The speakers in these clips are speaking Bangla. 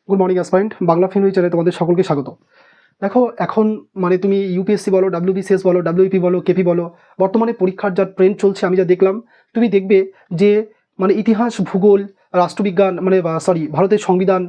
Good morning aspirant Bangla film চ্যানেলে তোমাদের সকলকে স্বাগত। দেখো, এখন মানে তুমি ইউপিএসসি বলো, ডাব্লিউবিসিএস বলো, ডাব্লিউপি বলো, কেপি বলো, বর্তমানে পরীক্ষার যা ট্রেন্ড চলছে আমি যা দেখলাম, তুমি দেখবে যে মানে ইতিহাস, ভূগোল, রাষ্ট্রবিজ্ঞান মানে ভারতের সংবিধান,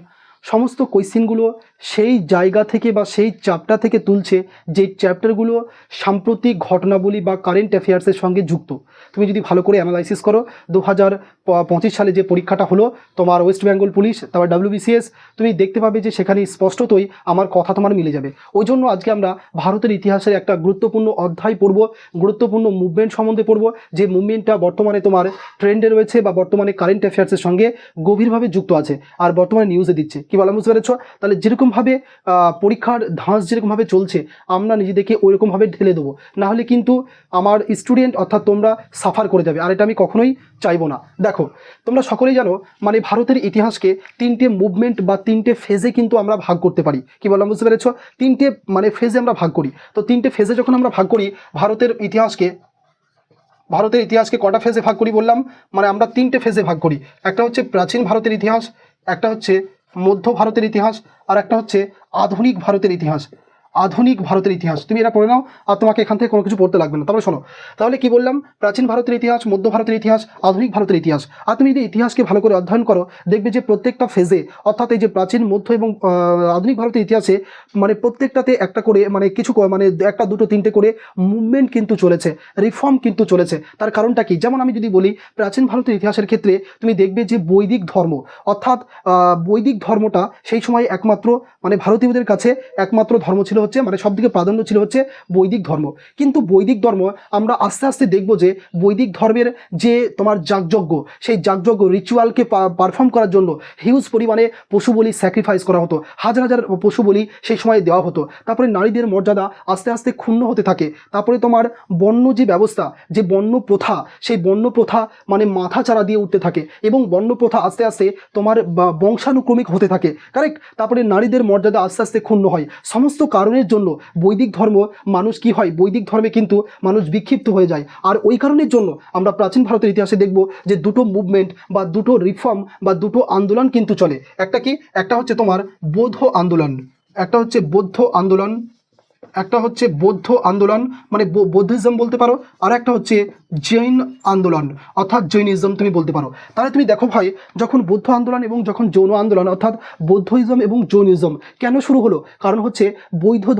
সমস্ত কোয়েশ্চেনগুলো সেই জায়গা থেকে বা সেই চ্যাপ্টার থেকে তুলছে যে চ্যাপ্টারগুলো সাম্প্রতিক ঘটনাবলী বা কারেন্ট অ্যাফেয়ার্সের সঙ্গে যুক্ত। তুমি যদি ভালো করে অ্যানালাইসিস করো, 2025 সালে যে পরীক্ষাটা হলো তোমার ওয়েস্ট বেঙ্গল পুলিশ, তারপর ডাব্লিউবিসিএস, তুমি দেখতে পাবে যে সেখানে স্পষ্টতই আমার কথা তোমার মিলে যাবে। ওই জন্য আজকে আমরা ভারতের ইতিহাসের একটা গুরুত্বপূর্ণ অধ্যায় পড়ব, গুরুত্বপূর্ণ মুভমেন্ট সম্বন্ধে পড়ব, যে মুভমেন্টটা বর্তমানে তোমার ট্রেন্ডে রয়েছে বা বর্তমানে কারেন্ট অ্যাফেয়ার্সের সঙ্গে গভীরভাবে যুক্ত আছে আর বর্তমানে নিউজে দিচ্ছে। কি বলা, বুঝতে পেরেছ? তাহলে যেরকমভাবে পরীক্ষার ধাঁচ যেরকমভাবে চলছে, আমরা নিজেদেরকে ওইরকমভাবে ঢেলে দেবো, নাহলে কিন্তু আমার স্টুডেন্ট অর্থাৎ তোমরা সাফার করে যাবে, আর এটা আমি কখনোই চাইবো না। দেখো, তোমরা সকলেই জানো মানে ভারতের ইতিহাসকে তিনটে মুভমেন্ট বা তিনটে ফেজে কিন্তু আমরা ভাগ করতে পারি। কি বললাম, বুঝতে পেরেছ? তিনটে মানে ফেজে আমরা ভাগ করি। তো তিনটে ফেজে যখন আমরা ভাগ করি ভারতের ইতিহাসকে কটা ফেজে ভাগ করি বললাম? মানে আমরা তিনটে ফেজে ভাগ করি। একটা হচ্ছে প্রাচীন ভারতের ইতিহাস, একটা হচ্ছে মধ্য ভারতের ইতিহাস, আর একটা হচ্ছে আধুনিক ভারতের ইতিহাস। তুমি এটা পড়ে নাও, আর তোমাকে এখান থেকে কোনো কিছু পড়তে লাগবে না। তাহলে শোনো, তাহলে কি বললাম? প্রাচীন ভারতের ইতিহাস, মধ্য ভারতের ইতিহাস, আধুনিক ভারতের ইতিহাস। আর তুমি যদি ইতিহাসকে ভালো করে অধ্যয়ন করো, দেখবে যে প্রত্যেকটা ফেজে অর্থাৎ এই যে প্রাচীন, মধ্য এবং আধুনিক ভারতের ইতিহাসে মানে প্রত্যেকটাতে একটা করে মানে কিছু মানে একটা দুটো তিনটে করে মুভমেন্ট কিন্তু চলেছে, রিফর্ম কিন্তু চলেছে। তার কারণটা কি? যেমন আমি যদি বলি প্রাচীন ভারতের ইতিহাসের ক্ষেত্রে তুমি দেখবে যে বৈদিক ধর্ম অর্থাৎ বৈদিক ধর্মটা সেই সময় একমাত্র মানে ভারতীয়দের কাছে একমাত্র ধর্ম ছিল হচ্ছে মানে সবথেকে প্রাধান্য ছিল হচ্ছে বৈদিক ধর্ম। কিন্তু বৈদিক ধর্ম আমরা আস্তে আস্তে দেখব যে বৈদিক ধর্মের যে তোমার যাগযজ্ঞ, সেই যাগযজ্ঞ রিচুয়ালকে পারফর্ম করার জন্য হিউজ পরিমাণে পশু বলি স্যাক্রিফাইস করা হতো, হাজার হাজার পশু বলি সেই সময় দেওয়া হতো। তারপরে নারীদের মর্যাদা আস্তে আস্তে ক্ষুণ্ণ হতে থাকে। তারপরে তোমার বর্ণ যে ব্যবস্থা, যে বর্ণ প্রথা, সেই বর্ণ প্রথা মানে মাথা চারা দিয়ে উঠতে থাকে এবং বর্ণ প্রথা আস্তে আস্তে তোমার বংশানুক্রমিক হতে থাকে, কারেক্ট? তারপরে নারীদের মর্যাদা আস্তে আস্তে ক্ষুণ্ণ হয়। সমস্ত কারণের জন্য বৈদিক ধর্ম মানুষ কি হয়, বৈদিক ধর্মে কিন্তু মানুষ বিক্ষিপ্ত হয়ে যায়। আর ওই কারণের জন্য আমরা প্রাচীন ভারতের ইতিহাসে দেখব যে দুটো মুভমেন্ট বা দুটো রিফর্ম বা দুটো আন্দোলন কিন্তু চলে। একটা কি? একটা হচ্ছে তোমার বৌদ্ধ আন্দোলন, মানে বৌদ্ধিজম বলতে পারো, আর একটা হচ্ছে জৈন আন্দোলন অর্থাৎ জৈনিজম তুমি বলতে পারো। তাহলে তুমি দেখো ভাই, যখন বৌদ্ধ আন্দোলন এবং যখন জৈন আন্দোলন অর্থাৎ বৌদ্ধইজম এবং জৈনিজম কেন শুরু হলো? কারণ হচ্ছে বৈদিক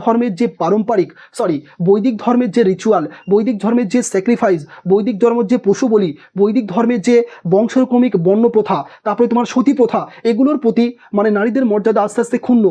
ধর্মের যে রিচুয়াল, বৈদিক ধর্মের যে স্যাক্রিফাইস, বৈদিক ধর্মের যে পশু বলি, বৈদিক ধর্মের যে বংশক্রমিক বর্ণ প্রথা, তারপরে তোমার সতী প্রথা, এগুলোর প্রতি মানে নারীদের মর্যাদা আস্তে আস্তে ক্ষুণ্ণ,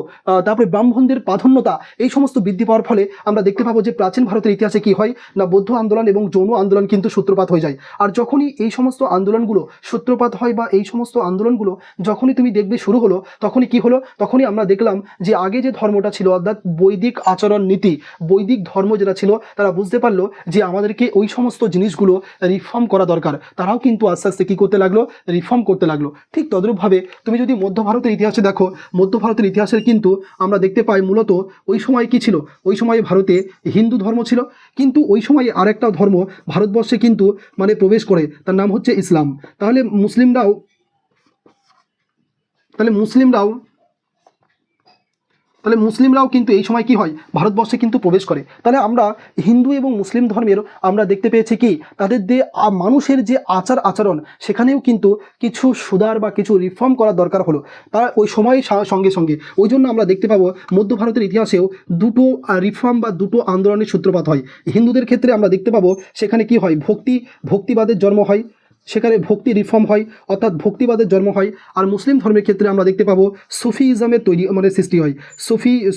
তারপরে ব্রাহ্মণদের প্রাধান্যতা, এই সমস্ত বৃদ্ধি পাওয়ার ফলে আমরা দেখতে পাবো যে প্রাচীন ভারতের ইতিহাসে কি হয় না, বৌদ্ধ আন্দোলন এবং জৈন আন্দোলন কিন্তু সূত্রপাত হয়ে যায়। আর যখনই এই সমস্ত আন্দোলনগুলো সূত্রপাত হয় বা এই সমস্ত আন্দোলনগুলো যখনই তুমি দেখবে শুরু হলো, তখনই কি হলো? তখনই আমরা দেখলাম যে আগে যে ধর্মটা ছিল অর্থাৎ বৈদিক আচরণ নীতি, বৈদিক ধর্ম যেটা ছিল, তারা বুঝতে পারলো যে আমাদেরকে ওই সমস্ত জিনিসগুলো রিফর্ম করা দরকার। তারাও কিন্তু আস্তে আস্তে কি করতে লাগলো? রিফর্ম করতে লাগলো। ঠিক তদ্রূপভাবে তুমি যদি মধ্য ভারতের ইতিহাসে দেখো, মধ্য ভারতের ইতিহাসের কিন্তু আমরা দেখতে পাই মূলত ওই সময় কি ছিল? ওই সময় ভারতে হিন্দু ধর্ম ছিল, কিন্তু ওই সময় আরেকটা ধর্ম ভারতবর্ষে কিন্তু মানে প্রবেশ করে, তার নাম হচ্ছে ইসলাম। তাহলে মুসলিমরাও কিন্তু এই সময় কি হয়? ভারতবর্ষে কিন্তু প্রবেশ করে। তাহলে আমরা হিন্দু এবং মুসলিম ধর্মের আমরা দেখতে পেয়েছি কি তাদের যে মানুষের যে আচার আচরণ, সেখানেও কিন্তু কিছু সুধার বা কিছু রিফর্ম করার দরকার হলো তারা ওই সময়ের সঙ্গে সঙ্গে। ওই জন্য আমরা দেখতে পাবো মধ্য ভারতের ইতিহাসেও দুটো রিফর্ম বা দুটো আন্দোলনের সূত্রপাত হয়। হিন্দুদের ক্ষেত্রে আমরা দেখতে পাবো সেখানে কি হয়? ভক্তিবাদের জন্ম হয়, সেখানে ভক্তি রিফর্ম হয় অর্থাৎ ভক্তিবাদের জন্ম হয়। আর মুসলিম ধর্মের ক্ষেত্রে আমরা দেখতে পাবো সুফিজমের তৈরি মানে সৃষ্টি হয়,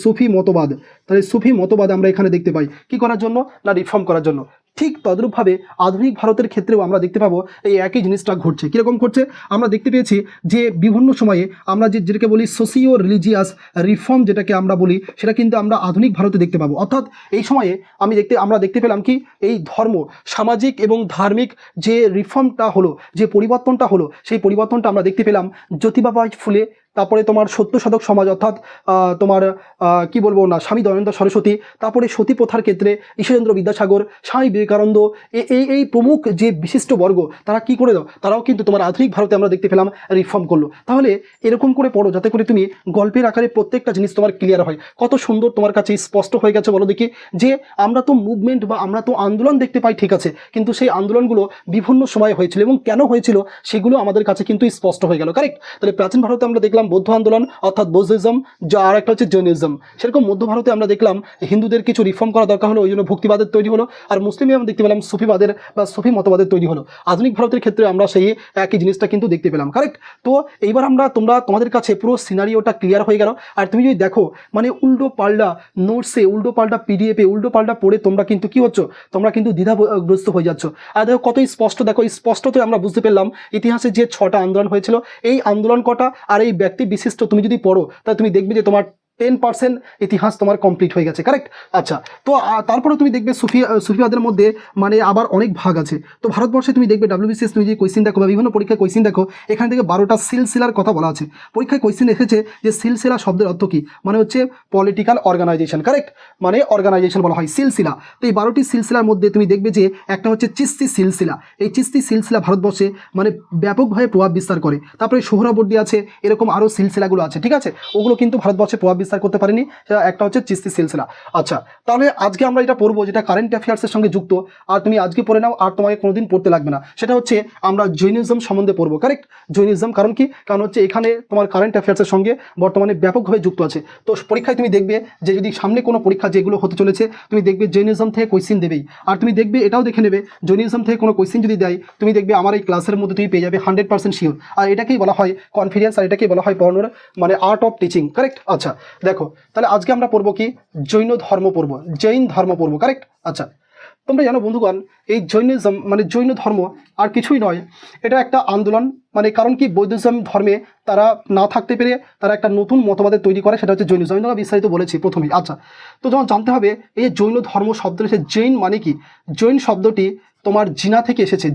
সুফি মতবাদ। তাহলে সুফি মতবাদ আমরা এখানে দেখতে পাই কি করার জন্য? না, রিফর্ম করার জন্য। ঠিক তদ্রূপভাবে আধুনিক ভারতের ক্ষেত্রেও আমরা দেখতে পাবো এই একই জিনিসটা ঘটছে। কীরকম ঘটছে? আমরা দেখতে পেয়েছি যে বিভিন্ন সময়ে আমরা যেটাকে বলি সোশিও রিলিজিয়াস রিফর্ম, যেটাকে আমরা বলি, সেটা কিন্তু আমরা আধুনিক ভারতে দেখতে পাবো। অর্থাৎ এই সময়ে আমরা দেখতে পেলাম কি এই ধর্ম, সামাজিক এবং ধার্মিক যে রিফর্মটা হলো, যে পরিবর্তনটা হলো, সেই পরিবর্তনটা আমরা দেখতে পেলাম জ্যোতিবাবাই ফুলে তারপরে তোমার সত্য সাধক সমাজ অর্থাৎ তোমার কি বলবো না স্বামী দয়ানন্দ সরস্বতী, তারপরে সতী প্রথার ক্ষেত্রে ঈশ্বরচন্দ্র বিদ্যাসাগর, স্বামী বিবেকানন্দ, এই প্রমুখ যে বিশিষ্ট বর্গ তারা কি করে দাও, তারাও কিন্তু তোমার আধুনিক ভারতে আমরা দেখতে পেলাম রিফর্ম করলো। তাহলে এরকম করে পড়ো যাতে করে তুমি গল্পের আকারে প্রত্যেকটা জিনিস তোমার ক্লিয়ার হয়। কত সুন্দর তোমার কাছে স্পষ্ট হয়ে গেছে বলো দেখি, যে আমরা তো মুভমেন্ট বা আমরা তো আন্দোলন দেখতে পাই, ঠিক আছে, কিন্তু সেই আন্দোলনগুলো বিভিন্ন সময় হয়েছিল এবং কেন হয়েছিল সেগুলো আমাদের কাছে কিন্তু স্পষ্ট হয়ে গেল। কারেক্ট? তাহলে প্রাচীন ভারতে আমরা দেখলাম বৌদ্ধ আন্দোলন অর্থাৎ বৌদ্ধিজম, যা আর একটা হচ্ছে জৈনিজম। সেরকম মধ্য ভারতে আমরা দেখলাম হিন্দুদের কিছু রিফর্ম করা দরকার হলো, ওই জন্য ভক্তিবাদের তৈরি হলো। আর মুসলিমে আমরা দেখতে পেলাম সুফিবাদের বা সুফি মতবাদের তৈরি হলো। আধুনিক ভারতের ক্ষেত্রে আমরা সেই একই জিনিসটা কিন্তু দেখতে পেলাম। কারেক্ট? তো এইবার তোমাদের কাছে পুরো সিনারিওটা ক্লিয়ার হয়ে গেল। আর তুমি যদি দেখো মানে উল্টো পাল্টা নোটসে, উল্টো পাল্টা পিডিএফে উল্টো পাল্টা পড়ে তোমরা কিন্তু কি হচ্ছ, তোমরা কিন্তু দ্বিধাগ্রস্ত হয়ে যাচ্ছ। আর দেখো কত স্পষ্ট, দেখো স্পষ্টত আমরা বুঝতে পারলাম ইতিহাসে যে 6টা আন্দোলন হয়েছিল, এই আন্দোলন কটা আর এই ব্যক্তি বিশিষ্ট তুমি যদি পড়ো তাহলে তুমি দেখবে যে তোমার 10% ইতিহাস তোমার কমপ্লিট হয়ে গেছে। কারেক্ট? আচ্ছা, তো তারপরে তুমি দেখবে সুফিবাদের মধ্যে মানে আবার অনেক ভাগ আছে। তো ভারতবর্ষে তুমি দেখবে WBCS তুমি যে কোয়েশ্চেন দেখো বা বিভিন্ন পরীক্ষায় কোয়েশ্চেন দেখো, এখান থেকে 12টা সিলসিলার কথা বলা আছে। পরীক্ষায় কোয়েশ্চেন এসেছে যে সিলসিলা শব্দের অর্থ কী, মানে হচ্ছে পলিটিক্যাল অর্গানাইজেশন। কারেক্ট? মানে অর্গানাইজেশন বলা হয় সিলসিলা। তো এই 12টি সিলসিলার মধ্যে তুমি দেখবে যে একটা হচ্ছে চিস্তি সিলসিলা। এই চিস্তি সিলসিলা ভারতবর্ষে মানে ব্যাপকভাবে প্রভাব বিস্তার করে। তারপরে সোহরাবর্দী আছে, এরকম আরও সিলসিলাগুলো আছে, ঠিক আছে, ওগুলো কিন্তু ভারতবর্ষে প্রভাব বিস্তার করতে পারেনি। একটা হচ্ছে চিস্তি সিলসিলা। আচ্ছা, তাহলে আজকে আমরা এটা পড়বো যেটা কারেন্ট অ্যাফেয়ার্সের সঙ্গে যুক্ত, আর তুমি আজকে পড়ে নাও আর তোমাকে কোনোদিন পড়তে লাগবে না। সেটা হচ্ছে আমরা জৈনিজম সম্বন্ধে পড়বো। কারেক্ট? জৈনিজম, কারণ কি, কারণ হচ্ছে এখানে তোমার কারেন্ট অ্যাফেয়ার্সের সঙ্গে বর্তমানে ব্যাপকভাবে যুক্ত আছে। তো পরীক্ষায় তুমি দেখবে যে যদি সামনে কোনো পরীক্ষা যেগুলো হতে চলেছে তুমি দেখবে জৈনিজম থেকে কোয়েশ্চেন দেবেই। আর তুমি দেখবে এটাও দেখে নেবে জৈনিজম থেকে কোনো কোয়েশ্চেন যদি দেয় তুমি দেখবে আমার এই ক্লাসের মধ্যে তুমি পেয়ে যাবে 100% শিওর। আর এটাকেই বলা হয় কনফিডেন্স, আর এটাকেই বলা হয় পড়ানোর মানে আর্ট অফ টিচিং। কারেক্ট? আচ্ছা, দেখো তাহলে আজকে আমরা পড়বো কি, জৈন ধর্ম পড়বো, জৈন ধর্ম পড়বো। কারেক্ট? আচ্ছা, তোমরা জানো বন্ধুগণ এই জৈনিজম মানে জৈন ধর্ম আর কিছুই নয়, এটা একটা আন্দোলন। মানে কারণ কি, বৌদ্ধিজম ধর্মে তারা না থাকতে পেরে তারা একটা নতুন মতবাদের তৈরি করে, সেটা হচ্ছে জৈনিজম। আমি বিস্তারিত বলেছি প্রথমেই। আচ্ছা, তো যখন জানতে হবে এই জৈন ধর্ম শব্দটা এসে জৈন মানে কি, জৈন শব্দটি তোমার জিনা থেকে এসেছে,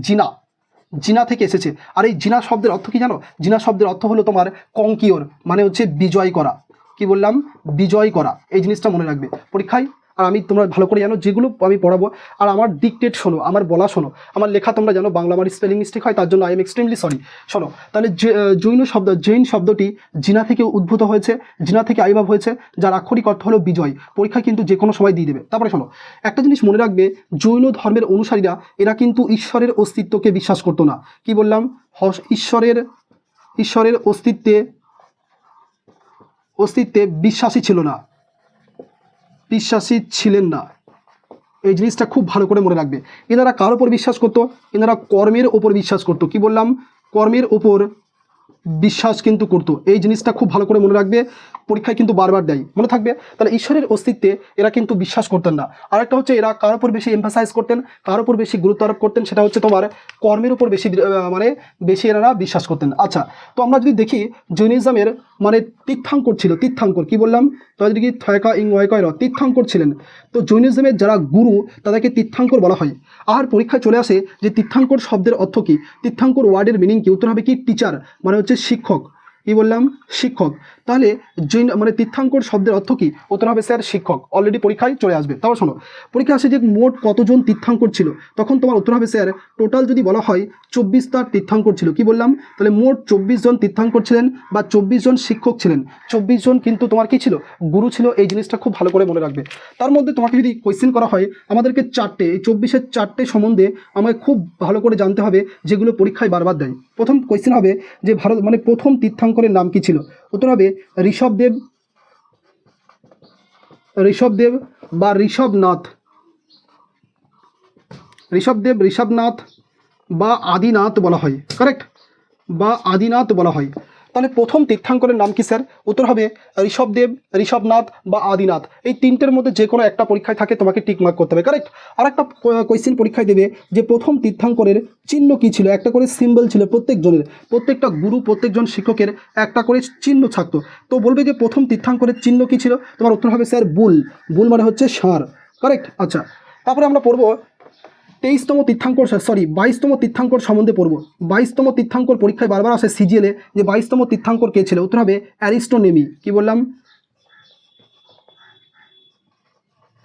জিনা থেকে এসেছে। আর এই জিনা শব্দের অর্থ কি জানো? জিনা শব্দের অর্থ হলো তোমার কঙ্কিওর, মানে হচ্ছে বিজয় করা। কি বললাম? বিজয় করা। এই জিনিসটা মনে রাখবে পরীক্ষায়। আর আমি তোমরা ভালো করে জানো যেগুলো আমি পড়াবো, আর আমার ডিকটেট শোনো, আমার বলা শোনো, আমার লেখা তোমরা জানো বাংলা আমার স্পেলিং মিস্টেক হয়, তার জন্য আই এম এক্সট্রিমলি সরি। শোনো, তাহলে জৈন শব্দটি জিনা থেকে উদ্ভূত হয়েছে, জিনা থেকে আবির্ভাব হয়েছে, যার আক্ষরিক অর্থ হলো বিজয়। পরীক্ষা কিন্তু যে কোনো সময় দিয়ে দেবে। তারপরে শোনো, একটা জিনিস মনে রাখবে, জৈন ধর্মের অনুসারীরা এরা কিন্তু ঈশ্বরের অস্তিত্বকে বিশ্বাস করতো না। কি বললাম? ঈশ্বরের অস্তিত্বে বিশ্বাসী ছিলেন না। এই জিনিসটা খুব ভালো করে মনে রাখবে। এনারা কার উপর বিশ্বাস করতো? এনারা কর্মের ওপর বিশ্বাস করতো। কি বললাম? কর্মের ওপর বিশ্বাস কিন্তু করতো। এই জিনিসটা খুব ভালো করে মনে রাখবে, পরীক্ষায় কিন্তু বারবার দেয়, মনে থাকবে। তাহলে ঈশ্বরের অস্তিত্বে এরা কিন্তু বিশ্বাস করতেন না। আর একটা হচ্ছে এরা কার উপর বেশি এমফাসাইজ করতেন, কার উপর বেশি গুরুত্ব আরোপ করতেন, সেটা হচ্ছে তোমার কর্মের উপর বেশি এনারা বিশ্বাস করতেন। আচ্ছা, তো আমরা যদি দেখি জৈনিজমের মানে তীর্থাঙ্কর ছিল, তীর্থাঙ্কর। কি বললাম? তাদের কি থয়কা ইং ওয়কয় তীর্থাঙ্কর ছিলেন। তো জৈনিজমের যারা গুরু তাদেরকে তীর্থাঙ্কর বলা হয়। আর পরীক্ষায় চলে আসে যে তীর্থাঙ্কর শব্দের অর্থ কি, তীর্থাঙ্কর ওয়ার্ডের মিনিং কি? উত্তর হবে কি টিচার, মানে হচ্ছে শিক্ষক। কি বললাম? শিক্ষক। তাহলে জৈন মানে তীর্থাঙ্কর শব্দের অর্থ কি? উত্তর হবে স্যার শিক্ষক। অলরেডি পরীক্ষায় চলে আসবে। তারপর শোনো, পরীক্ষা আসে যে মোট কতজন তীর্থাঙ্কর ছিল, তখন তোমার উত্তর হবে স্যার টোটাল যদি বলা হয় 24টা তীর্থাঙ্কর ছিল। কি বললাম? তাহলে মোট 24 জন তীর্থাঙ্কর ছিলেন বা 24 জন শিক্ষক ছিলেন। 24 জন কিন্তু তোমার কি ছিল? গুরু ছিল। এই জিনিসটা খুব ভালো করে মনে রাখবে। তার মধ্যে তোমাকে যদি কোয়েশ্চেন করা হয় আমাদেরকে 4টে, এই 24-এর 4টে সম্বন্ধে আমাকে খুব ভালো করে জানতে হবে, যেগুলো পরীক্ষায় বারবার দেয়। প্রথম কোয়েশ্চেন হবে যে ভারত মানে প্রথম তীর্থাঙ্করের নাম কি ছিল? উত্তর হবে ঋষভদেব বা ঋষভনাথ, ঋষভনাথ বা আদিনাথ বলা হয়। কারেক্ট? বা আদিনাথ বলা হয়। তাহলে প্রথম তীর্থাঙ্করের নাম কি স্যার? উত্তর হবে ঋষভদেব, ঋষভনাথ বা আদিনাথ। এই তিনটের মধ্যে যে কোনো একটা পরীক্ষায় থাকে, তোমাকে টিক মার্ক করতে হবে। কারেক্ট? আর একটা কোয়েশ্চেন পরীক্ষায় দেবে যে প্রথম তীর্থাঙ্করের চিহ্ন কি ছিল? একটা করে সিম্বল ছিল প্রত্যেকজনের, প্রত্যেকটা গুরু প্রত্যেকজন শিক্ষকের একটা করে চিহ্ন থাকতো। তো বলবে যে প্রথম তীর্থাঙ্করের চিহ্ন কি ছিল? তোমার উত্তর হবে স্যার বুল। বুল মানে হচ্ছে ষাঁড়। কারেক্ট? আচ্ছা, তারপরে আমরা পড়বো 23তম তীর্থাঙ্কর, সরি 22তম তীর্থাঙ্কর সম্বন্ধে পড়বো। 22তম তীর্থাঙ্কর পরীক্ষায় বারবার আসে সিজিএলে, যে 22তম তীর্থাঙ্কর কে ছিল? উত্তর হবে অ্যারিস্টোনেমি। কি বললাম?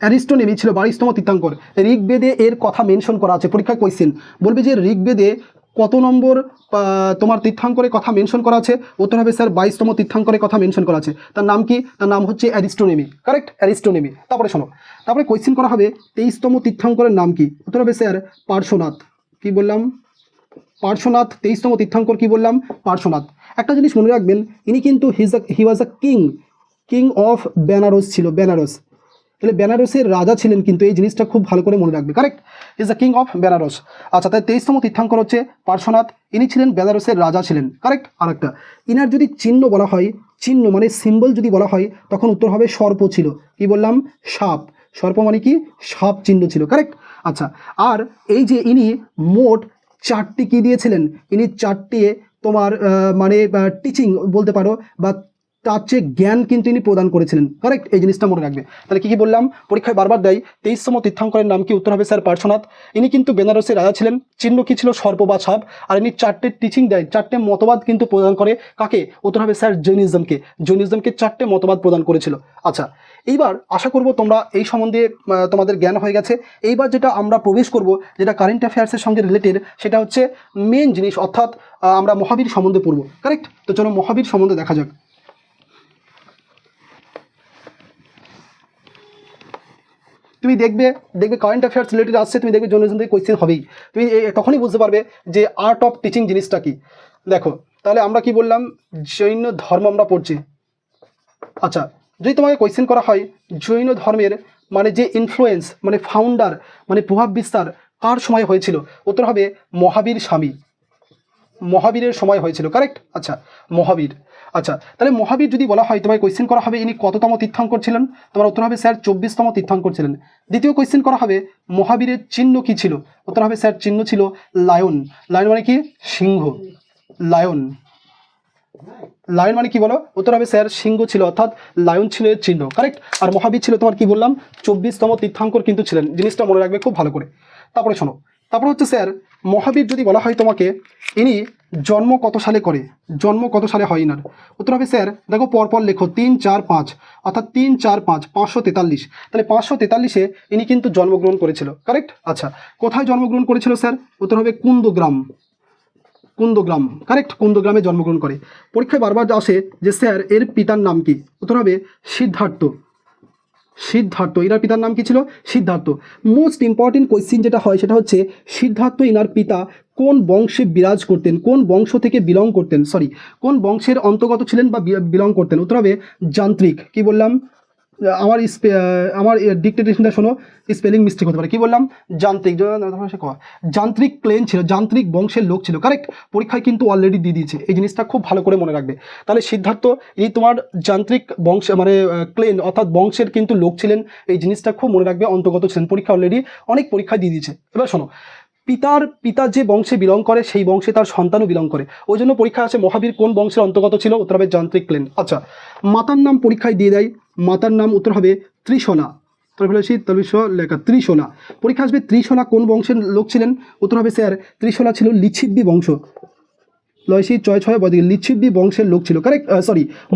অ্যারিস্টোনেমি ছিল 22তম তীর্থাঙ্কর। ঋগ্বেদে এর কথা মেনশন করা আছে, পরীক্ষায় কোয়েশ্চেন বলবে যে ঋগ্বেদে কত নম্বর তোমার তীর্থাঙ্করের কথা মেনশন করা আছে? উত্তর হবে স্যার 22তম তীর্থাঙ্করের কথা মেনশন করা আছে। তার নাম কি? তার নাম হচ্ছে অ্যারিস্টোনেমি। কারেক্ট, অ্যারিস্টোনেমি। তারপরে শোনো, তারপরে কোয়েশ্চেন করা হবে 23তম তীর্থাঙ্করের নাম কি? উত্তর হবে স্যার পার্শ্বনাথ। কি বললাম? পার্শ্বনাথ। 23তম তীর্থাঙ্কর কি বললাম? পার্শ্বনাথ। একটা জিনিস মনে রাখবেন, ইনি কিন্তু হি ওয়াজ আ কিং অফ বেনারস ছিল, বেনারস। তাহলে বেনারসের রাজা ছিলেন, কিন্তু এই জিনিসটা খুব ভালো করে মনে রাখবে। Correct, is the king of Benares. আচ্ছা, তাই 23তম তীর্থাঙ্কর হচ্ছে পার্শ্বনাথ, ইনি ছিলেন বেনারসের রাজা ছিলেন। কারেক্ট। আরেকটা, ইনার যদি চিহ্ন বলা হয়, চিহ্ন মানে সিম্বল যদি বলা হয়, তখন উত্তর হবে সর্প ছিল। কি বললাম? সাপ। সর্প মানে কি? সাপ চিহ্ন ছিল। কারেক্ট। আচ্ছা, আর এই যে ইনি মোট 4টি কি দিয়েছিলেন? ইনি 4টি তোমার মানে টিচিং বলতে পারো, বা তার চেয়ে জ্ঞান কিন্তু ইনি প্রদান করেছিলেন। কারেক্ট, এই জিনিসটা মনে রাখবে। তাহলে কি কি বললাম? পরীক্ষায় বারবার দেয় 23তম তীর্থাঙ্করের নাম কি? উত্তর হবে স্যার পার্শ্বনাথ। ইনি কিন্তু বেনারসের রাজা ছিলেন, চিহ্ন কি ছিল? সর্প বা সাপ। আর ইনি 4টে টিচিং দেয়, 4টে মতবাদ কিন্তু প্রদান করে। কাকে? উত্তর হবে স্যার জৈনিজমকে। জৈনিজমকে 4টে মতবাদ প্রদান করেছিল। আচ্ছা, এইবার আশা করব তোমরা এই সম্বন্ধে তোমাদের জ্ঞান হয়ে গেছে। এইবার যেটা আমরা প্রবেশ করব, যেটা কারেন্ট অ্যাফেয়ার্সের সঙ্গে রিলেটেড, সেটা হচ্ছে মেন জিনিস, অর্থাৎ আমরা মহাবীর সম্বন্ধে পড়ব। কারেক্ট। তো চলো মহাবীর সম্বন্ধে দেখা যাক। তুমি দেখবে কারেন্ট অ্যাফেয়ার্স রিলেটেড আসছে, তুমি দেখবে জর্নালিজম থেকে কোয়েশ্চেন হবেই। তুমি তখনই বুঝতে পারবে যে আর্ট অফ টিচিং জিনিসটা কি। দেখো, তাহলে আমরা কি বললাম? জৈন ধর্ম আমরা পড়ছি। আচ্ছা, যদি তোমাকে কোয়েশ্চেন করা হয় জৈন ধর্মের মানে যে ইনফ্লুয়েন্স, মানে ফাউন্ডার, মানে প্রভাব বিস্তার কার সময় হয়েছিল? উত্তর হবে মহাবীর স্বামী। মহাবীরের সময় হয়েছিল। কারেক্ট। আচ্ছা, মহাবীর। আচ্ছা, তাহলে মহাবীর যদি বলা হয়, তোমায় কোয়েশ্চেন করা হবে ইনি কততম তীর্থাঙ্কর ছিলেন? তোমার উত্তর হবে স্যার 24তম তীর্থাঙ্কর ছিলেন। দ্বিতীয় কোয়েশ্চেন করা হবে মহাবীরের চিহ্ন কি ছিল? উত্তর হবে স্যার চিহ্ন ছিল লায়ন। লায়ন মানে কি? সিংহ। লায়ন। লায়ন মানে কি বলো? উত্তর হবে স্যার সিংহ ছিল, অর্থাৎ লায়ন ছিল এর চিহ্ন। কারেক্ট। আর মহাবীর ছিল তোমার কি বললাম? 24তম তীর্থাঙ্কর কিন্তু ছিলেন। জিনিসটা মনে রাখবে খুব ভালো করে। তারপরে শোনো, তারপরে হচ্ছে স্যার মহাবীর যদি বলা হয় তোমাকে, ইনি জন্ম কত সালে করে? জন্ম কত সালে হয় ইনার? উত্তর হবে স্যার, দেখো পরপর লেখো, 3, 4, 5, অর্থাৎ 3, 4, 5, 543। তাহলে 543-এ ইনি কিন্তু জন্মগ্রহণ করেছিল। কারেক্ট। আচ্ছা, কোথায় জন্মগ্রহণ করেছিল স্যার? উত্তর হবে কুন্দগ্রাম। কুন্দগ্রাম। কারেক্ট, কুন্দগ্রামে জন্মগ্রহণ করে। পরীক্ষায় বারবার আসে যে স্যার এর পিতার নাম কি? উত্তর হবে সিদ্ধার্থ। সিদ্ধার্থ। ইনার পিতার নাম কি ছিল? সিদ্ধার্থ। মোস্ট ইম্পর্টেন্ট কোয়েশ্চেন যেটা হয় সেটা হচ্ছে সিদ্ধার্থ ইনার পিতা কোন বংশে বিরাজ করতেন, কোন বংশ থেকে বিলং করতেন, কোন বংশের অন্তর্গত ছিলেন বা বিলং করতেন? উত্তর হবে যান্ত্রিক। কি বললাম? আমার ডিকটেশনটা শোনো, স্পেলিং মিস্টেক হতে পারে। কি বললাম? যান্ত্রিক। যান্ত্রিক ক্লেন ছিল, যান্ত্রিক বংশের লোক ছিল। কারেক্ট। পরীক্ষায় কিন্তু অলরেডি দিয়ে দিয়েছে, এই জিনিসটা খুব ভালো করে মনে রাখবে। তাহলে সিদ্ধার্থ এই তোমার যান্ত্রিক বংশ মানে ক্লেন অর্থাৎ বংশের কিন্তু লোক ছিলেন, এই জিনিসটা খুব মনে রাখবে, অন্তর্গত ছিলেন। পরীক্ষা অলরেডি অনেক পরীক্ষা দিয়ে দিয়েছে। এবার শোনো, পিতা যে বংশে বিলং করে সেই বংশে তার সন্তানও বিলং করে, ওই জন্য পরীক্ষা আছে মহাবীর কোন বংশের অন্তর্গত ছিল? উত্তর হবে যান্ত্রিক ক্লেন। আচ্ছা, মাতার নাম পরীক্ষায় দিয়ে দেয়, মাতার নাম উত্তর হবে ত্রিশলা। লেখা ত্রিশলা। পরীক্ষা আসবে ত্রিশলা কোন বংশের লোক ছিলেন? উত্তর হবে স্যার ত্রিশলা ছিল লিচ্ছিদ্বি বংশ। লয়সি ছয় বদিকে লিচ্ছিদ্বি বংশের লোক ছিল। কারেক্ট,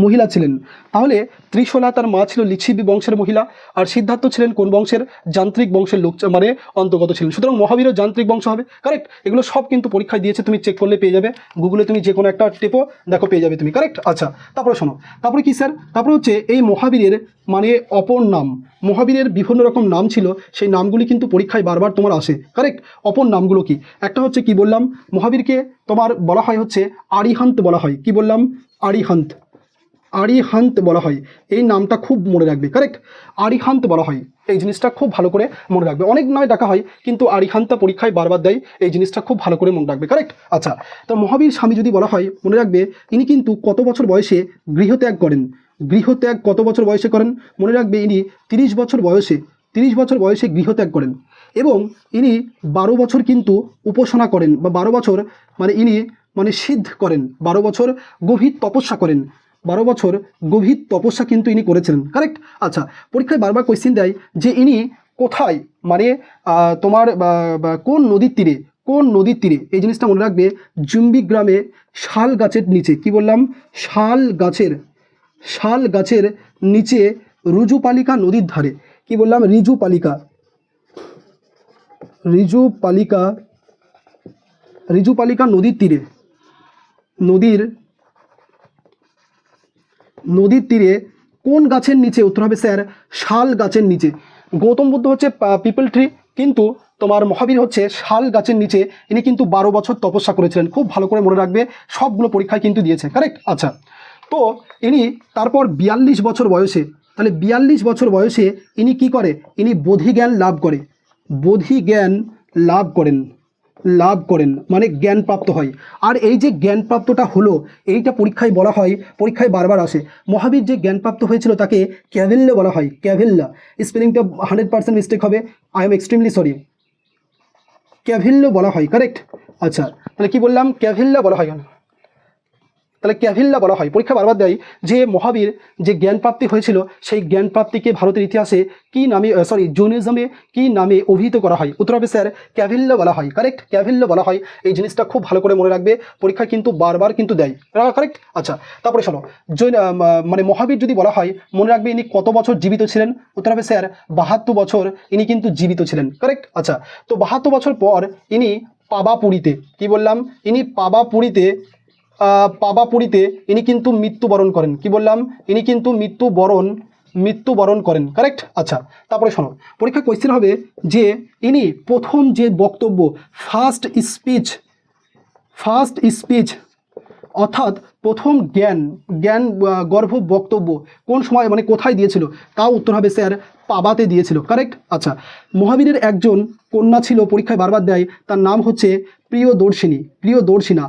মহিলা ছিলেন। তাহলে ত্রিশলা তার মা ছিল লিচ্ছিদ্বি বংশের মহিলা, আর সিদ্ধার্থ ছিলেন কোন বংশের? যান্ত্রিক বংশের লোক মানে অন্তর্গত ছিলেন। সুতরাং মহাবীরও যান্ত্রিক বংশ হবে। কারেক্ট। এগুলো সব কিন্তু পরীক্ষায় দিয়েছে, তুমি চেক করলে পেয়ে যাবে, গুগলে তুমি যে কোনো একটা টেপো, দেখো পেয়ে যাবে তুমি। কারেক্ট। আচ্ছা, তারপরে শোনো, তারপরে কি স্যার? তারপরে হচ্ছে এই মহাবীরের মানে অপর নাম। মহাবীরের বিভিন্ন রকম নাম ছিল, সেই নামগুলি কিন্তু পরীক্ষায় বারবার তোমার আসে। কারেক্ট। অপর নামগুলো কি? একটা হচ্ছে কি বললাম? মহাবীরকে তোমার বলা হয় হচ্ছে আরিহান্ত বলা হয়। কি বললাম? আরিহান্ত। আরিহান্ত বলা হয়, এই নামটা খুব মনে রাখবে। কারেক্ট। আরিহান্ত বলা হয়, এই জিনিসটা খুব ভালো করে মনে রাখবে। অনেক নামে ডাকা হয়, কিন্তু আরিহান্ত পরীক্ষায় বারবার দেয়, এই জিনিসটা খুব ভালো করে মনে রাখবে। কারেক্ট। আচ্ছা, তো মহাবীর স্বামী যদি বলা হয়, মনে রাখবে ইনি কিন্তু কত বছর বয়সে গৃহত্যাগ করেন? গৃহত্যাগ কত বছর বয়সে করেন? মনে রাখবে ইনি 30 বছর বয়সে, 30 বছর বয়সে গৃহত্যাগ করেন, এবং ইনি 12 বছর কিন্তু উপাসনা করেন, বা 12 বছর মানে ইনি মানে সিদ্ধ করেন, 12 বছর গভীর তপস্যা করেন, 12 বছর গভীর তপস্যা কিন্তু ইনি করেছিলেন। কারেক্ট। আচ্ছা, পরীক্ষায় বারবার কোয়েশ্চেন দেয় যে ইনি কোথায়, মানে তোমার কোন নদীর তীরে, কোন নদীর তীরে, এই জিনিসটা মনে রাখবে। জুম্বি গ্রামে শাল গাছের নিচে, কি বললাম, শাল গাছের নিচে রুজুপালিকা নদীর ধারে, কি বললাম, রিজুপালিকা নদীর তীরে, নদীর তীরে কোন গাছের নিচে, উত্তর হবে স্যার শাল গাছের নিচে। গৌতম বুদ্ধ হচ্ছে পিপল ট্রি, কিন্তু তোমার মহাবীর হচ্ছে শাল গাছের নিচে। ইনি কিন্তু 12 বছর তপস্যা করেছিলেন, খুব ভালো করে মনে রাখবে, সবগুলো পরীক্ষায় কিন্তু দিয়েছে, কারেক্ট। আচ্ছা, তো ইনি তারপর 42 বছর বয়সে, তাহলে 42 বছর বয়সে ইনি কি করে, ইনি বোধিজ্ঞান লাভ করেন, মানে জ্ঞান প্রাপ্ত হয়। আর এই যে জ্ঞান প্রাপ্তটা হলো, এইটা পরীক্ষায় বলা হয়, পরীক্ষায় বারবার আসে। মহাবীর যে জ্ঞান প্রাপ্ত হয়েছিল তাকে ক্যাভিল্য বলা হয়, ক্যাভিল্য, স্পেলিংটা 100% মিস্টেক হবে, আই এম এক্সট্রিমলি সরি, ক্যাভিল্য বলা হয়, কারেক্ট। আচ্ছা, তাহলে কি বললাম, ক্যাভিল্য বলা হয়, তাহলে ক্যাভিল্লা বলা হয়। পরীক্ষা বারবার দেয় যে মহাবীর যে জ্ঞান প্রাপ্তি হয়েছিল, সেই জ্ঞান প্রাপ্তিকে ভারতের ইতিহাসে কি নামে, জৈনিজমে কি নামে অভিহিত করা হয়, উত্তর হবে স্যার ক্যাভিল্লা বলা হয়, কারেক্ট, ক্যাভিল্লা বলা হয়। এই জিনিসটা খুব ভালো করে মনে রাখবে, পরীক্ষা কিন্তু বারবার কিন্তু দেয়, কারেক্ট। আচ্ছা, তারপরে শোনো, মানে মহাবীর যদি বলা হয়, মনে রাখবে ইনি কত বছর জীবিত ছিলেন, উত্তর হবে স্যার 72 বছর ইনি কিন্তু জীবিত ছিলেন, কারেক্ট। আচ্ছা, তো 72 বছর পর ইনি পাবাপুরীতে, কি বললাম, ইনি পাবাপুরীতে ইনি কিন্তু মৃত্যুবরণ করেন, কি বললাম, ইনি কিন্তু মৃত্যুবরণ করেন, কারেক্ট। আচ্ছা, তারপরে শোনো, পরীক্ষা কোয়েশ্চেন হবে যে ইনি প্রথম যে বক্তব্য, ফার্স্ট স্পিচ অর্থাৎ প্রথম জ্ঞান গর্ভ বক্তব্য কোন সময়, মানে কোথায় দিয়েছিল, তাও উত্তর হবে স্যার পাবাতে দিয়েছিল, কারেক্ট। আচ্ছা, মহাবীরের একজন কন্যা ছিল, পরীক্ষায় বারবার দেয়, তার নাম হচ্ছে প্রিয়দর্শিনা।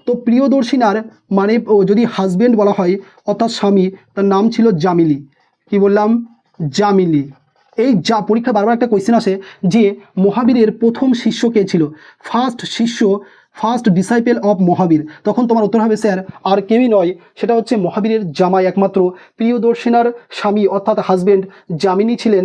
তো প্রিয়দর্শিনার মানে যদি হাজবেন্ড বলা হয় অর্থাৎ স্বামী, তার নাম ছিল জামিলি, কি বললাম, জামিলি। এই যা পরীক্ষা বারবার একটা কোয়েশ্চেন আসে যে মহাবীরের প্রথম শিষ্য কে ছিল, ফার্স্ট ডিসাইপেল অফ মহাবীর, তখন তোমার উত্তর হবে স্যার আর কেউই নয়, সেটা হচ্ছে মহাবীরের জামাই একমাত্র প্রিয়দর্শিনার স্বামী অর্থাৎ হাজবেন্ড জামিনী ছিলেন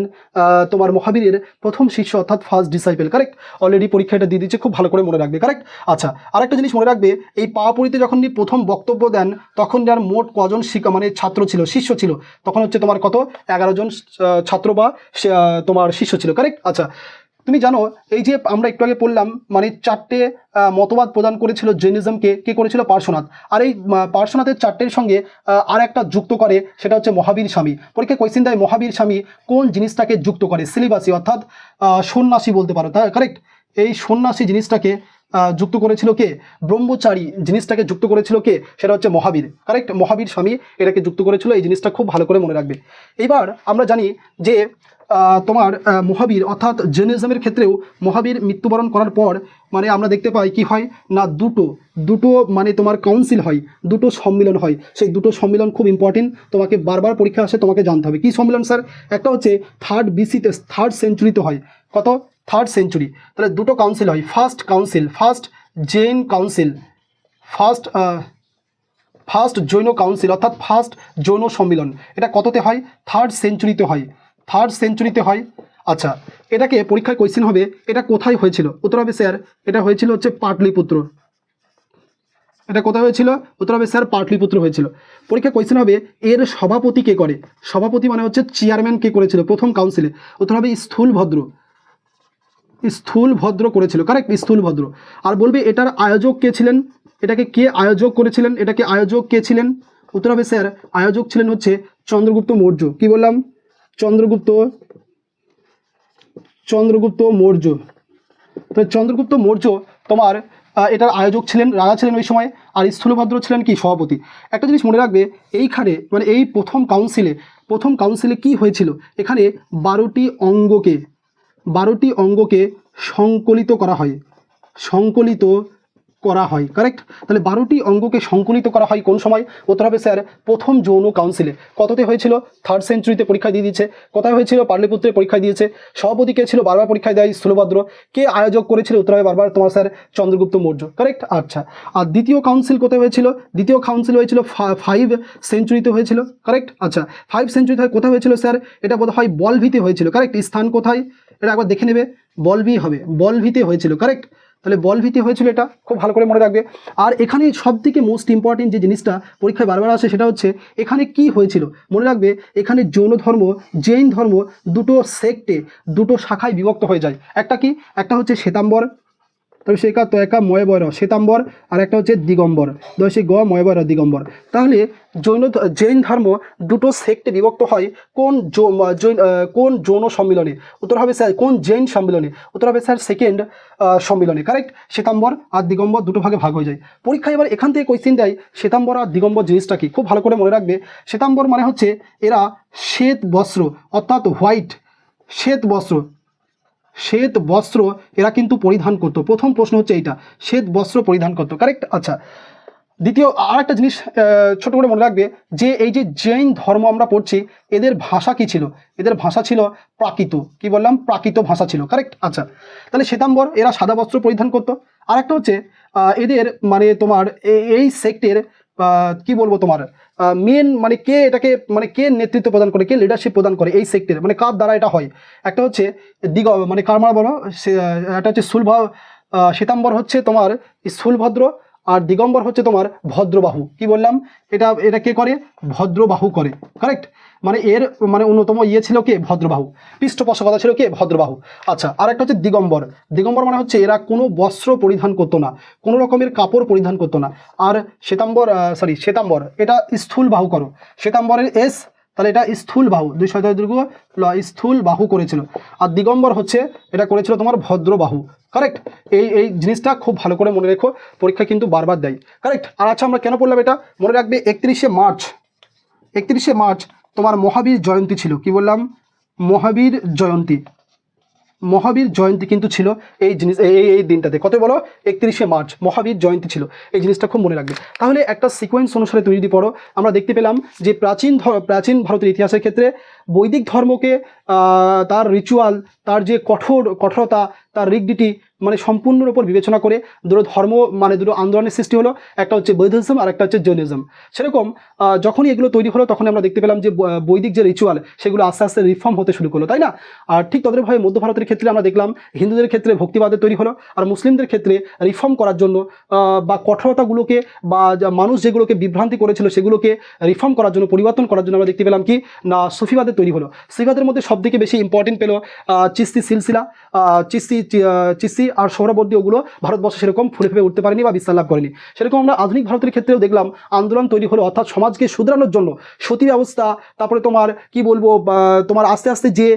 তোমার মহাবীরের প্রথম শিষ্য অর্থাৎ ফার্স্ট ডিসাইপেল, কারেক্ট। অলরেডি পরীক্ষাটা দিয়ে দিচ্ছে, খুব ভালো করে মনে রাখবে, কারেক্ট। আচ্ছা, আরেকটা জিনিস মনে রাখবে, এই পাওয়াপুরীতে যখন প্রথম বক্তব্য দেন, তখন যার মোট কজন মানে শিষ্য ছিল, তখন হচ্ছে তোমার কত, 11 জন ছাত্র বা তোমার শিষ্য ছিল, কারেক্ট। আচ্ছা, তুমি জানো এই যে আমরা একটু আগে পড়লাম, মানে 4টে মতবাদ প্রদান করেছিল জৈনিজমকে, কে করেছিল, পার্শ্বনাথ। আর এই পার্শ্বনাথের 4টের সঙ্গে আর একটা যুক্ত করে, সেটা হচ্ছে মহাবীর স্বামী। পরীক্ষা কোয়েশ্চেন দেয় মহাবীর স্বামী কোন জিনিসটাকে যুক্ত করে, সিলিবাসী অর্থাৎ সন্ন্যাসী বলতে পারো, তাই কারেক্ট। এই সন্ন্যাসী জিনিসটাকে যুক্ত করেছিল কে, ব্রহ্মচারী জিনিসটাকে যুক্ত করেছিল কে, সেটা হচ্ছে মহাবীর, কারেক্ট। মহাবীর স্বামী এটাকে যুক্ত করেছিল, এই জিনিসটা খুব ভালো করে মনে রাখবে। এইবার আমরা জানি যে তোমার মহাবীর অর্থাৎ জৈনিজমের ক্ষেত্রেও মহাবীর মৃত্যুবরণ করার পর মানে আমরা দেখতে পাই কি হয় না, দুটো মানে তোমার কাউন্সিল হয়, দুটো সম্মিলন হয়। সেই দুটো সম্মিলন খুব ইম্পর্টেন্ট, তোমাকে বারবার পরীক্ষা আসে, তোমাকে জানতে হবে কি সম্মিলন স্যার। একটা হচ্ছে 3rd BC-তে 3rd সেঞ্চুরিতে হয়, কত, 3rd সেঞ্চুরি। তাহলে দুটো কাউন্সিল হয়, first Jain council, first Jain council অর্থাৎ ফার্স্ট জৈন সম্মিলন। এটা কততে হয়, 3rd সেঞ্চুরিতে হয়। আচ্ছা, এটাকে পরীক্ষায় কোয়েশ্চেন হবে এটা কোথায় হয়েছিল, উত্তর হবে স্যার এটা হয়েছিল হচ্ছে পাটলিপুত্র। এটা কোথায় হয়েছিল, উত্তর হবে স্যার পাটলিপুত্র হয়েছিল। পরীক্ষা কোয়েশ্চেন হবে এর সভাপতি কে করে, সভাপতি মানে হচ্ছে চেয়ারম্যান কে করেছিল প্রথম কাউন্সিলে, উত্তর হবে স্থূলভদ্র করেছিল, কারেক্ট, স্থূলভদ্র। আর বলবে এটার আয়োজক কে ছিলেন, এটাকে কে আয়োজক করেছিলেন, এটাকে আয়োজক কে ছিলেন, উত্তর হবে স্যার আয়োজক ছিলেন হচ্ছে চন্দ্রগুপ্ত মৌর্য, কি বললাম, চন্দ্রগুপ্ত মৌর্য। তো চন্দ্রগুপ্ত মৌর্য তোমার এটার আয়োজক ছিলেন, রাজা ছিলেন ওই সময়, আর স্থূলভদ্র ছিলেন কি, সভাপতি। একটা জিনিস মনে রাখবে, এইখানে মানে এই প্রথম কাউন্সিলে কি হয়েছিল, এখানে 12টি অঙ্গকে সংকলিত করা হয়, কারেক্ট। তাহলে 12টি অঙ্গকে সংকলিত করা হয় কোন সময়? উত্তর হবে স্যার প্রথম যৌন কাউন্সিলে। কততে হয়েছিল? 3rd সেঞ্চুরিতে পরীক্ষা দিয়ে দিয়েছে। কোথায় হয়েছিল? পাটলিপুত্রে পরীক্ষা দিয়েছে। সভাপতি কে ছিল? বারবার পরীক্ষায় দেয় স্থূলভদ্র। কে আয়োজক করেছিল? উত্তর হবে বারবার তোমার স্যার চন্দ্রগুপ্ত মৌর্য, কারেক্ট। আচ্ছা, আর দ্বিতীয় কাউন্সিল কোথায় হয়েছিল? দ্বিতীয় কাউন্সিল হয়েছিল 5 সেঞ্চুরিতে হয়েছিল, কারেক্ট। আচ্ছা, 5 সেঞ্চুরিতে কোথায় হয়েছিল স্যার? এটা বোধ হয় বলভিতে হয়েছিল, কারেক্ট। স্থান কোথায়? এটা একবার দেখে নেবে, বলভি হবে, বলভিতে হয়েছিল, কারেক্ট। তাহলে বলভিতে হয়েছিল, এটা খুব ভালো করে মনে রাখবে। আর এখানে সব থেকে মোস্ট ইম্পর্টেন্ট যে জিনিসটা পরীক্ষায় বারবার আসে সেটা হচ্ছে এখানে কি হয়েছিল। মনে রাখবে এখানে জৈন ধর্ম, জৈন ধর্ম দুটো সেক্টে, দুটো শাখায় বিভক্ত হয়ে যায়। একটা কি? একটা হচ্ছে শ্বেতাম্বর, তবে সে তো একা ময়বর শ্বেতাম্বর, আর একটা হচ্ছে দিগম্বর, দশে গ ময়বর দিগম্বর। তাহলে জৈন ধর্ম দুটো সেক্টে বিভক্ত হয় কোন যৌন সম্মিলনে? উত্তর হবে স্যার কোন জৈন সম্মিলনে? উত্তর হবে স্যার সেকেন্ড সম্মিলনে, কারেক্ট। শ্বেতাম্বর আর দিগম্বর দুটো ভাগে ভাগ হয়ে যায়। পরীক্ষায় এবার এখান থেকে কোয়েশ্চেন দেয় শ্বেতাম্বর আর দিগম্বর জিনিসটা কি, খুব ভালো করে মনে রাখবে। শ্বেতাম্বর মানে হচ্ছে এরা শ্বেত বস্ত্র, অর্থাৎ হোয়াইট শ্বেত বস্ত্র, শ্বেত বস্ত্র এরা কিন্তু পরিধান করতো। প্রথম প্রশ্ন হচ্ছে এইটা, শ্বেত বস্ত্র পরিধান করতো, কারেক্ট। আচ্ছা, দ্বিতীয় আর একটা জিনিস ছোট করে মনে রাখবে যে এই যে জৈন ধর্ম আমরা পড়ছি, এদের ভাষা কি ছিল? এদের ভাষা ছিল প্রাকৃত। কি বললাম? প্রাকৃত ভাষা ছিল, কারেক্ট। আচ্ছা, তাহলে শ্বেতাম্বর এরা সাদা বস্ত্র পরিধান করতো। আর একটা হচ্ছে এদের মানে তোমার এই সেক্টের কি বলবো তোমার মেন মানে কে এটাকে মানে কে নেতৃত্ব প্রদান করে, কে লিডারশিপ প্রদান করে এই সেক্টের, মানে কার দ্বারা এটা হয়? একটা হচ্ছে মানে কার মারা বলো, একটা হচ্ছে শ্বেতাম্বর হচ্ছে তোমার স্থূলভদ্র, আর দিগম্বর হচ্ছে তোমার ভদ্রবাহু। কি বললাম? এটা কে করে? ভদ্রবাহু করে, কারেক্ট। মানে এর মানে অন্যতম ছিল কে? ভদ্রবাহু। পৃষ্ঠপোষকতা ছিল কে? ভদ্রবাহু। আচ্ছা, আর একটা হচ্ছে দিগম্বর। দিগম্বর মানে হচ্ছে এরা কোনো বস্ত্র পরিধান করতো না, কোনো রকমের কাপড় পরিধান করতো না। আর শ্বেতাম্বর এটা স্থূল বাহু করো, শ্বেতাম্বরের এস, তাহলে এটা স্থূল বাহু, 2 দুর্গ স্থূল বাহু করেছিল। আর দিগম্বর হচ্ছে এটা করেছিল তোমার ভদ্রবাহু, কারেক্ট। এই জিনিসটা খুব ভালো করে মনে রেখো, পরীক্ষা কিন্তু বারবার দেয়, কারেক্ট। আর আচ্ছা, আমরা কেন পড়লাম এটা মনে রাখবে। 31শে মার্চ তোমার মহাবীর জয়ন্তী ছিল। কি বললাম? মহাবীর জয়ন্তী কিন্তু ছিল এই জিনিস এই দিনটাতে। কত বলো? 31শে মার্চ মহাবীর জয়ন্তী ছিল। এই জিনিসটা খুব মনে রাখবে। তাহলে একটা সিকোয়েন্স অনুসারে তুমি যদি পড়ো, আমরা দেখতে পেলাম যে প্রাচীন ভারতের ইতিহাসের ক্ষেত্রে বৈদিক ধর্মকে তার রিচুয়াল, তার যে কঠোরতা, তার রিগডিটি মানে সম্পূর্ণের উপর বিবেচনা করে দুটো ধর্ম মানে দুটো আন্দোলনের সৃষ্টি হলো। একটা হচ্ছে বৌদ্ধিজম আর একটা হচ্ছে জৈনিজম। সেরকম যখনই এগুলো তৈরি হলো তখন আমরা দেখতে পেলাম যে বৈদিক যে রিচুয়াল সেগুলো আস্তে আস্তে রিফর্ম হতে শুরু করলো, তাই না? আর ঠিক তদ্রুপভাবে মধ্য ভারতের ক্ষেত্রে আমরা দেখলাম হিন্দুদের ক্ষেত্রে ভক্তিবাদের তৈরি হলো, আর মুসলিমদের ক্ষেত্রে রিফর্ম করার জন্য বা কঠোরতাগুলোকে বা মানুষ যেগুলোকে বিভ্রান্তি করেছিল সেগুলোকে রিফর্ম করার জন্য, পরিবর্তন করার জন্য আমরা দেখতে পেলাম কি না সুফিবাদের তৈরি হলো। সুফিবাদের মধ্যে সবথেকে বেশি ইম্পর্টেন্ট পেল চিস্তি সিলসিলা, চিস্তি আর সোহরাবর্দী, ওগুলো ভারতবর্ষে সেরকম ফুলে ফেপে উঠতে পারেনি বা বিস্তার লাভ করেনি। সেরকম আমরা আধুনিক ভারতের ক্ষেত্রেও দেখলাম আন্দোলন তৈরি হলো, অর্থাৎ সমাজকে শুধরানোর জন্য সতী ব্যবস্থা, তারপরে তোমার কি বলবো তোমার আস্তে আস্তে যে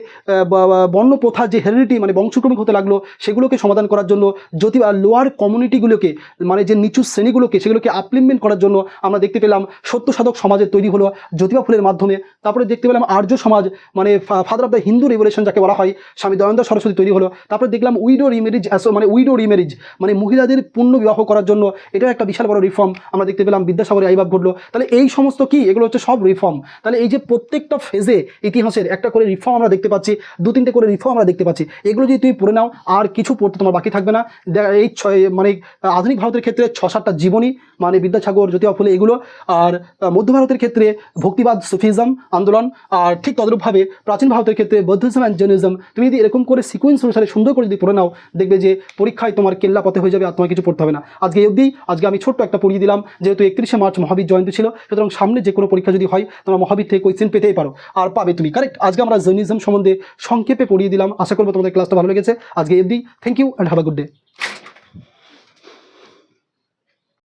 বর্ণ প্রথা, যে হেরিডিটি মানে বংশক্রমিক হতে লাগলো, সেগুলোকে সমাধান করার জন্য লোয়ার কমিউনিটিগুলোকে মানে যে নিচু শ্রেণীগুলোকে সেগুলোকে আপলিমেন্ট করার জন্য আমরা দেখতে পেলাম সত্য সাধক সমাজের তৈরি হলো জ্যোতিবা ফুলের মাধ্যমে। তারপরে দেখতে পেলাম আর্য সমাজ মানে father of the Hindu revolution যাকে বলা হয়, স্বামী দয়ানন্দ সরস্বতী তৈরি হলো। তারপরে দেখলাম উইডো রিমেরিজ মানে মহিলাদের পূর্ণ বিবাহ করার জন্য, এটাও একটা বিশাল বড় রিফর্ম আমরা দেখতে পেলাম, বিদ্যাসাগরের আবির্ভাব ঘটলো। তাহলে এই সমস্ত কি এগুলো হচ্ছে সব রিফর্ম। তাহলে এই যে প্রত্যেকটা ফেজে ইতিহাসের একটা করে রিফর্ম আমরা দেখতে পাচ্ছি, 2-3টে করে রিফর্ম আমরা দেখতে পাচ্ছি। এগুলো যদি তুমি পড়ে নাও আর কিছু পড়তে তোমার বাকি থাকবে না। এই মানে আধুনিক ভারতের ক্ষেত্রে 6-7টা জীবনী মানে বিদ্যাসাগর, জ্যোতিবা ফুলে এগুলো, আর মধ্য ভারতের ক্ষেত্রে ভক্তিবাদ সুফিজম আন্দোলন, আর ঠিক তদ্রূপভাবে প্রাচীন ভারতের ক্ষেত্রে বৌদ্ধিজম অ্যান্ড জৈনিজম। তুমি যদি এরকম করে সিকোয়েন্স অনুসারে সুন্দর করে যদি পড়ে নাও, দেখবে যে পরীক্ষায় তোমার কেল্লা পথে হয়ে যাবে, আর তোমার কিছু পড়তে হবে না। আজকে অবধি, আজকে আমি ছোট্ট একটা পড়িয়ে দিলাম, যেহেতু 31শে মার্চ মহাবীর জয়ন্তী ছিল, সুতরাং সামনে যে কোনো পরীক্ষা যদি হয় তোমরা মহাবীর থেকে কোয়েশ্চেন পেতেই পারো, আর পাবে তুমি, কারেক্ট। আজকে আমরা জৈনিজম সম্বন্ধে সংক্ষেপে পড়িয়ে দিলাম, আশা করবো তোমাদের ক্লাসটা ভালো লেগেছে। আজকে অবধি, thank you and have a good day.